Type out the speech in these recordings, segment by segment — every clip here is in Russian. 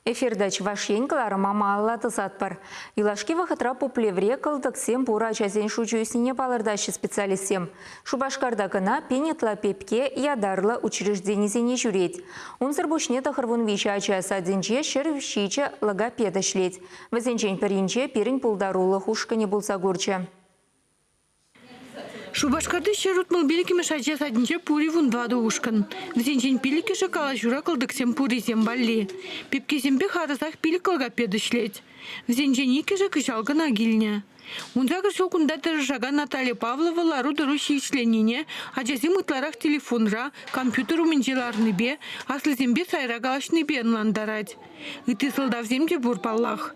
Эфирдач вашенькалары мамалла тысатпар. Илашки вахытра поплевре кылдыксем бура чазен шучуесіне палырдащы специалистем. Шубашкарда гына пенетла пепке ядарлы учрежденизене жүрет. Унзыр бушне тахырвун вича ачаса денче шервщича логопеда шлет. Вазенчен перинче перин пулдарулы хушкане булса гурча. Шубашкарды шерутмал беликиме шача садинче пури вунвады ушкан. Взенчен пилики шакала жура кылдыксем пурисем балли. Пепкесемпе харасах пилик логопеда шлет. Взенчен икеже кышалган агильня. Унзагы шокунда тырышага Наталья Павлова лару дырущи ишленине, ажази мытларах телефонра, компьютеру менчеларны бе, аслызембе сайрагалашны бе нландарать. Иты сылдавземде бурпаллах.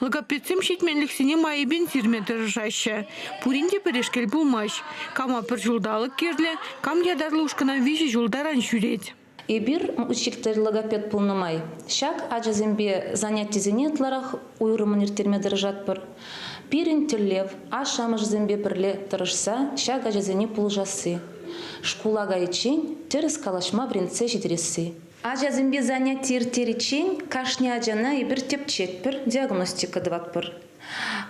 Логопедсем шетменліксіне майыбен сирме тырышаща. Пуринде перешкел булмаш. Кама пір жулдалық керлі, кам ядарлы ушкана вижі жулдаран жүрет. Бир училиктер логопед пулнымай. Шак ажазембе занятизене тларах уйрымын иртерме дырыжат бір. Пирин теллев, ашамыш зембе пірле тырышса, шак ажазене пулжасы. Шкулага ичень, терес калашма бринце жидресі. Ажазембе занятий иртеричень, кашне ажана и бір тепчет бір, диагностика дват бір.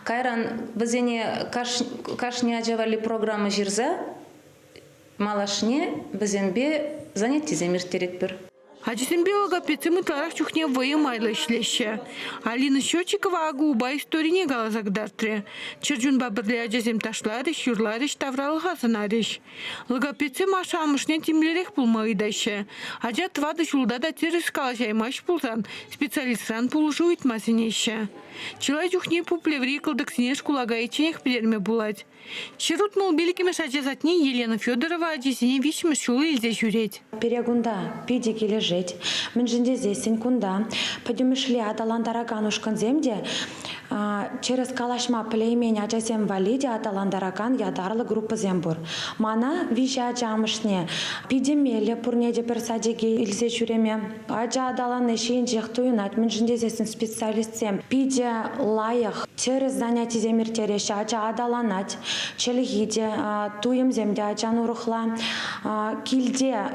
Кайран бізене кашне ажавали программы жирза, малашне бізенбе занятий земиртерет бір. Ачисембе логопедсем ытларах чухне вайым айла ишлеще. Алина Счетчикова агуба историне галазагдартре. Черджун бабырле ажазем ташларыш, юрларыш, тавралыға сынарыш. Логопедсем ашамышне тимлерек пулмайдайше. Ажа твады жулдада терес калашаймаш пулсан, специалистран пулышу уйтмасынеше. Чылай чухне пуплеври кылдыксине шкулага иченех пилерме булать. Черутмал беликиме шачазатне Елена Федорова ажисине вишмеш шулы илзе жюреть. Перегунда, пидики лежить. Мен жинде здесь кунда. Пойдем шли аталандараган ушкан земде. Через калашма племень ажасем валиде аталандараган ядарлы группа зембур. Мана вища жамышне. Пидемеле пурнеде персадиге илзе жүреме. Ажа адалан эшейн жехтуюнат. Мен жинде здесь специалистсем. Пиде лайық. Через занятий земиртереше ажа адаланать. Челгиде туем земде ажан урухла. Киле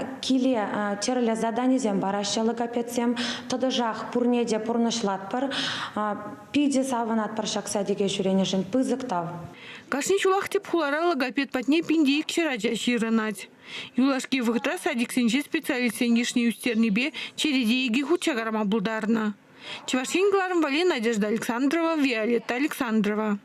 терле задание зем бараща логопедсем. Тодыжах пурнеде пурнышлатпыр. Пиде саванат паршак садиге жүренешін пызыктав. Кашни чулах тип хулара логопед патне пинди икчераджа ширанать. Юлашки вғытра садиксенже специалистен ешне үстернебе чередееге хучагарма булдарна. Чевашкин Гларом Вали, Надежда Александрова, Виолетта Александрова.